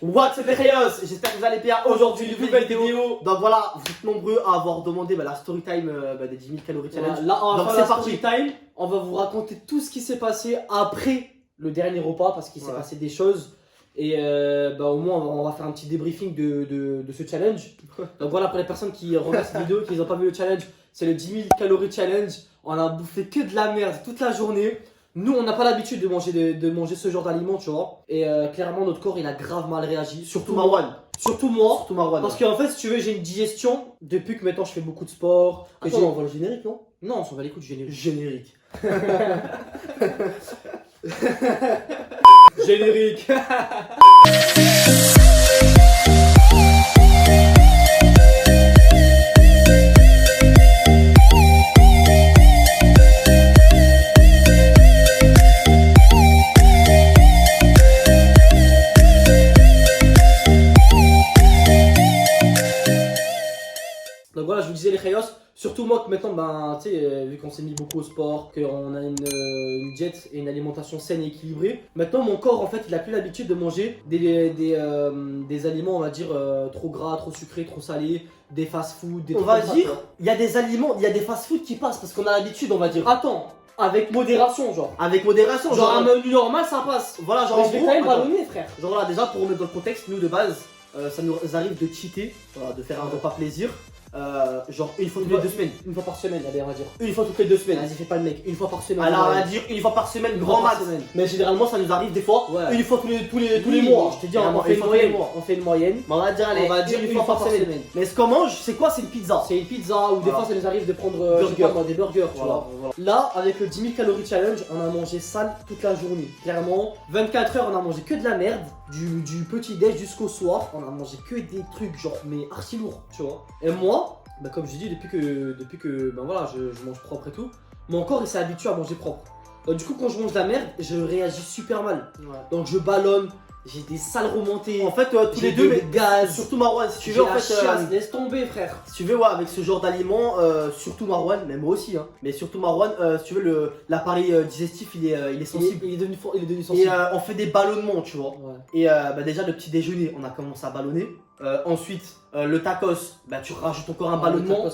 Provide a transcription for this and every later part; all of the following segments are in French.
What's up les Rayos, j'espère que vous allez bien. Aujourd'hui, une nouvelle vidéo. Donc voilà, vous êtes nombreux à avoir demandé la story time des 10 000 calories challenge. Là, on va donc faire c'est la parti. story time. On va vous raconter tout ce qui s'est passé après le dernier repas parce qu'il s'est passé des choses. Et au moins, on va faire un petit débriefing de ce challenge. Donc voilà, pour les personnes qui regardent cette vidéo, qui n'ont pas vu le challenge, c'est le 10 000 calories challenge. On a bouffé que de la merde toute la journée. Nous, on n'a pas l'habitude de manger ce genre d'aliments, tu vois. Et clairement, notre corps, il a grave mal réagi. Surtout Marwan. Surtout moi. Surtout Marwan. Parce qu'en fait, si tu veux, j'ai une digestion depuis que maintenant je fais beaucoup de sport. Attends, on voit le générique, non? Non, on s'en va les coups du générique. Générique. Générique. Donc voilà, je vous disais les Rayos, surtout moi que maintenant, tu sais, vu qu'on s'est mis beaucoup au sport, qu'on a une diète et une alimentation saine et équilibrée, maintenant mon corps en fait il a plus l'habitude de manger des aliments on va dire trop gras, trop sucrés, trop salés, des fast-food, des On trucs va comme ça, dire, tu vois. il y a des aliments, il y a des fast-food qui passent parce qu'on a l'habitude, on va dire. Attends, avec modération genre. Avec modération, Genre un menu normal ça passe. Voilà, genre Mais en je vais gros, quand même attends. ballonner frère. Genre là, déjà pour remettre dans le contexte, nous de base, ça nous arrive de cheater, voilà, de faire un repas plaisir. Genre une fois toutes les 2 semaines. Une fois par semaine, allez on va dire. Une fois toutes les 2 semaines. Vas-y fais pas le mec, une fois par semaine. Alors on va ouais. dire une fois par semaine, Une grand fois par max. semaine. Mais généralement ça nous arrive des fois, Ouais. une fois tous les Oui, mois. Je te dis, Vraiment, on fait une une fois tous les moyenne. mois. On fait une moyenne. Mais on va dire, allez, On va dire une fois par semaine. Mais ce qu'on mange, c'est quoi? C'est une pizza. C'est une pizza ou des Voilà. fois ça nous arrive de prendre Burger. je sais pas moi, des burgers, tu Voilà, vois. voilà. Là, avec le 10 000 calories challenge, on a mangé sale toute la journée. Clairement, 24 heures, on a mangé que de la merde. Du petit déj jusqu'au soir, on a mangé que des trucs genre mais archi lourds, tu vois. Et moi, comme je dis, depuis que voilà, je mange propre et tout, mon corps il s'est habitué à manger propre. Donc du coup, quand je mange de la merde, je réagis super mal. Donc je ballonne, j'ai des sales remontées. En fait, tous les deux, mais gaz. surtout Marwan, si tu J'ai veux, en la fait, chiasse, laisse tomber frère. si tu veux, ouais, avec ce genre d'aliments, surtout Marwan, mais moi aussi, hein, mais surtout Marwan, si tu veux, l'appareil digestif il est sensible. Il est devenu Et sensible. on fait des ballonnements, tu vois. Ouais. Et déjà, le petit déjeuner, on a commencé à ballonner. Ensuite, le tacos, tu rajoutes encore un ballonnement.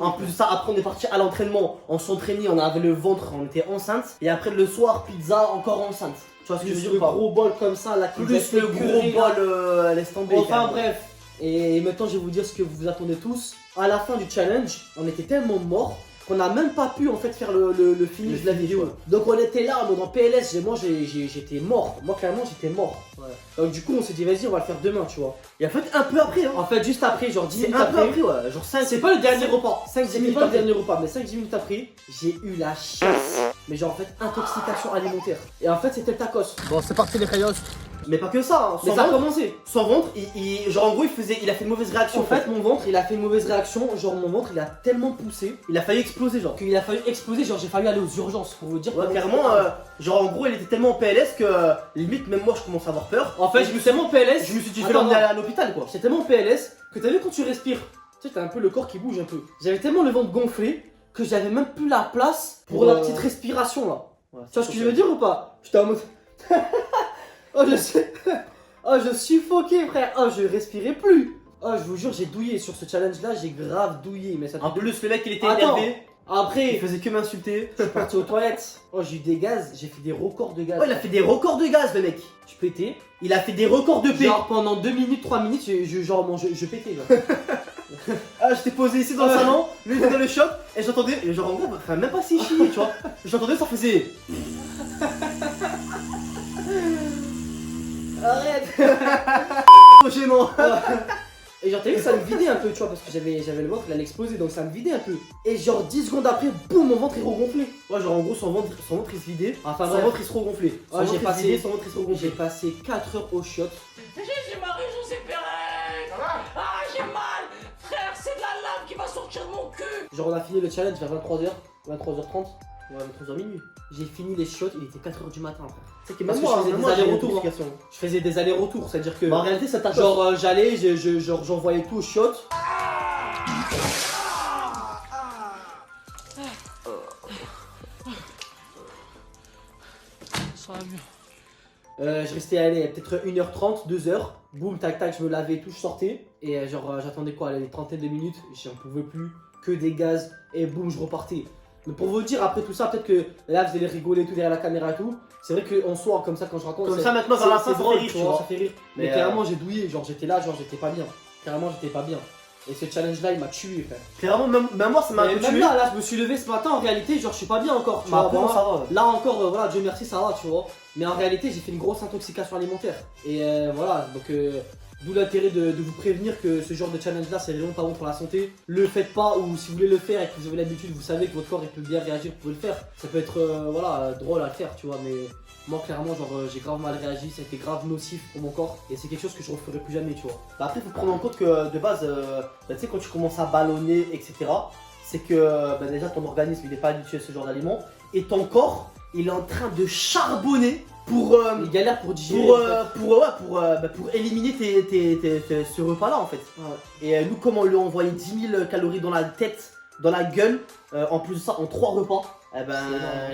En plus de ça, après on est parti à l'entraînement, on s'entraînait, on avait le ventre, on était enceinte. Et après le soir, pizza, encore enceinte. Tu vois ce que je veux Plus dire le ou pas? gros bol comme ça, là, qui Plus le gros bol, laisse tomber. Enfin carrément. bref, et maintenant je vais vous dire ce que vous attendez tous. À la fin du challenge, on était tellement morts qu'on n'a même pas pu en fait faire le finish de la vidéo. Donc on était là en mode en PLS, moi j'étais mort. Moi clairement j'étais mort. Ouais. Donc du coup on s'est dit vas-y on va le faire demain, tu vois. Et en fait, un peu après, hein. En fait juste après, genre 10 C'est minutes un peu après. après, ouais. Genre 5. C'est pas le dernier repas. 5-10 C'était minutes pas le après. dernier repas, mais 5-10 minutes après, j'ai eu la chasse. Mais genre en fait intoxication alimentaire. Et en fait c'était le tacos. Bon, c'est parti les Rayos. Mais pas que ça, hein. Mais Sans ça a ventre, commencé. son ventre, genre en gros, il a fait une mauvaise réaction. En fait mon ventre il a fait une mauvaise réaction. Genre mon ventre il a tellement poussé il a failli exploser, genre. qu'il a fallu exploser. Genre j'ai fallu aller aux urgences pour vous dire. Ouais, comment clairement, c'était. genre en gros, il était tellement en PLS que limite, même moi, je commence à avoir peur. En fait, Et je me suis tellement PLS. je me suis dit, je vais Attends, l'emmener non. à l'hôpital, quoi. J'étais tellement PLS que t'as vu quand tu respires, tu sais, t'as un peu le corps qui bouge un peu. J'avais tellement le ventre gonflé que j'avais même plus la place pour la petite respiration là. Ouais, Tu vois ce que je veux dire ou pas? J'étais en mode. Oh, je suffoquais, frère. Oh, je respirais plus. Oh, je vous jure, j'ai douillé sur ce challenge là, j'ai grave douillé. Mais ça En plus, le mec, il était Attends. énervé. Après, Il faisait que m'insulter. je suis parti aux toilettes. Oh, j'ai eu des gaz, j'ai fait des records de gaz. Oh, il a fait des records de gaz, le mec. Je pétais. Il a fait des records de paix. Genre pendant 2 minutes, 3 minutes, je pétais. Genre. Ah, j'étais posé ici dans le salon, lui, il était dans le shop, et j'entendais, et genre en gros, enfin, même pas si chier, tu vois. J'entendais, ça faisait. Arrête. Trop gênant. Et genre t'as vu que ça me vidait un peu, tu vois, parce que j'avais le ventre, il allait exploser, donc ça me vidait un peu. Et genre 10 secondes après, boum, mon ventre est regonflé. Ouais, genre en gros, son ventre il se vidait. Enfin Son bref, ventre il se regonflait. Son Ouais, ventre, j'ai il se passé- vidait, son ventre il se j'ai regonflait. passé 4 heures au shot. J'ai ma région, c'est pérenne. Ah, j'ai mal. Frère, c'est de la lave qui va sortir de mon cul. Genre on a fini le challenge vers 23h, 23h30. Ouais, mais 3h minuit. J'ai fini les shots, il était 4h du matin, frère. C'est que Parce même que je moi, faisais même des moi, j'ai une allers-retours, hein. notification. Je faisais des allers-retours, c'est-à-dire que. Bah, en réalité, ça t'a Genre j'allais, j'envoyais tout au shot. Ça va mieux. Je restais allé peut-être 1h30, 2h. Boum, tac tac, je me lavais et tout, je sortais. Et genre j'attendais quoi, une trentaine de minutes. J'en pouvais plus, que des gaz. Et boum, je repartais. Mais pour vous dire, après tout ça, peut-être que là vous allez rigoler tout derrière la caméra et tout. C'est vrai qu'en soi, comme ça, quand je raconte. Comme ça, maintenant, vers la fin, c'est drôle, tu vois. ça fait rire. Mais clairement, j'ai douillé. Genre, j'étais là, genre, j'étais pas bien. Clairement, j'étais pas bien. Et ce challenge-là, il m'a tué, frère. Clairement, même moi, ça m'a Même tué. là, je me suis levé ce matin, en réalité, genre, je suis pas bien encore. Tu Bah, vois, après, voilà. ça va. Là encore, voilà, Dieu merci, ça va, tu vois. Mais en réalité, j'ai fait une grosse intoxication alimentaire. Et voilà, donc d'où l'intérêt de vous prévenir que ce genre de challenge-là, c'est vraiment pas bon pour la santé. Le faites pas, ou si vous voulez le faire et que vous avez l'habitude, vous savez que votre corps il peut bien réagir, vous pouvez le faire. Ça peut être voilà, drôle à le faire, tu vois. Mais moi, clairement, genre, j'ai grave mal réagi, ça a été grave nocif pour mon corps. Et c'est quelque chose que je referai plus jamais, tu vois. Bah, après, il faut prendre en compte que de base, bah, tu sais, quand tu commences à ballonner, etc., c'est que bah, déjà ton organisme il n'est pas habitué à ce genre d'aliments et ton corps il est en train de charbonner pour Il galère pour digérer. pour éliminer ce repas là en fait. Ouais. Et nous, comme on lui a envoyé 10 000 calories dans la tête, dans la gueule, en plus de ça en 3 repas, eh ben,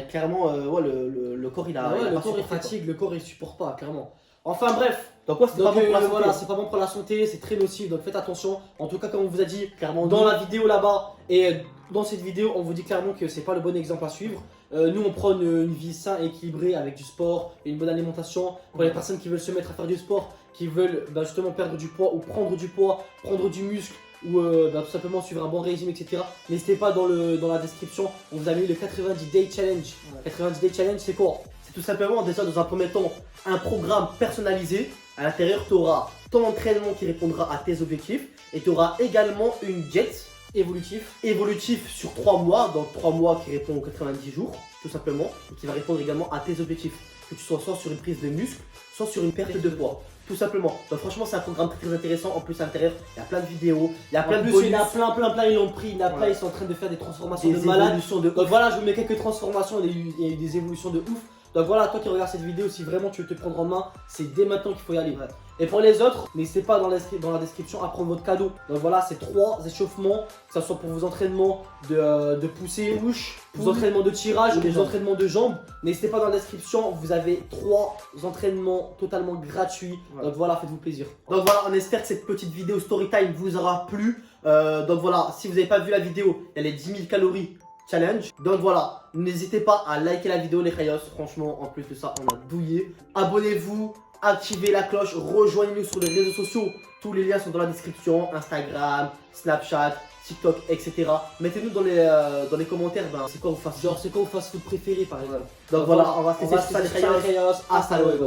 clairement ouais, le corps il a. Ouais, il a le pas corps il supporté, quoi. fatigue, le corps il supporte pas, clairement. Enfin bref, Donc, ouais, c'est pas bon pour la santé. voilà, c'est pas bon pour la santé, c'est très nocif, donc faites attention. En tout cas, comme on vous a dit, Clairement, dans la vidéo là-bas et dans cette vidéo, on vous dit clairement que c'est pas le bon exemple à suivre. Nous, on prône une vie saine et équilibrée avec du sport et une bonne alimentation. Pour les personnes qui veulent se mettre à faire du sport, qui veulent justement perdre du poids ou prendre du poids, prendre du muscle ou tout simplement suivre un bon régime, etc. N'hésitez pas dans la description, on vous a mis le 90 Day Challenge. Ouais. 90 Day Challenge, c'est quoi? C'est tout simplement déjà dans un premier temps un programme personnalisé. À l'intérieur, tu auras ton entraînement qui répondra à tes objectifs et tu auras également une diète évolutif sur 3 mois, donc 3 mois qui répond aux 90 jours, tout simplement, et qui va répondre également à tes objectifs. Que tu sois soit sur une prise de muscle, soit sur une perte de poids. Tout simplement. Donc franchement, c'est un programme très intéressant. En plus, à l'intérieur, il y a plein de vidéos, il y a plein de bonus. Il y en a plein, ils l'ont pris, il y en a plein, ils sont en train de faire des transformations des de malades. évolutions de Donc voilà, je vous mets quelques transformations, il y a eu des évolutions de ouf. Donc voilà, toi qui regardes cette vidéo, si vraiment tu veux te prendre en main, c'est dès maintenant qu'il faut y aller. Ouais. Et pour les autres, n'hésitez pas dans la description à prendre votre cadeau. Donc voilà, c'est 3 échauffements, que ce soit pour vos entraînements de poussée, vos entraînements de tirage, vos entraînements de jambes. N'hésitez pas dans la description, vous avez 3 entraînements totalement gratuits. Ouais. Donc voilà, faites-vous plaisir. Donc voilà, on espère que cette petite vidéo story time vous aura plu. Donc voilà, si vous n'avez pas vu la vidéo, il y a les 10 000 calories challenge. Donc voilà, n'hésitez pas à liker la vidéo les Rayos. Franchement, en plus de ça, on a douillé. Abonnez-vous, activez la cloche, rejoignez-nous sur les réseaux sociaux. Tous les liens sont dans la description. Instagram, Snapchat, TikTok, etc. Mettez-nous dans les commentaires, c'est quoi vos fast-food préférés par exemple. Donc voilà, on va tester ça les Rayos. Hasta luego.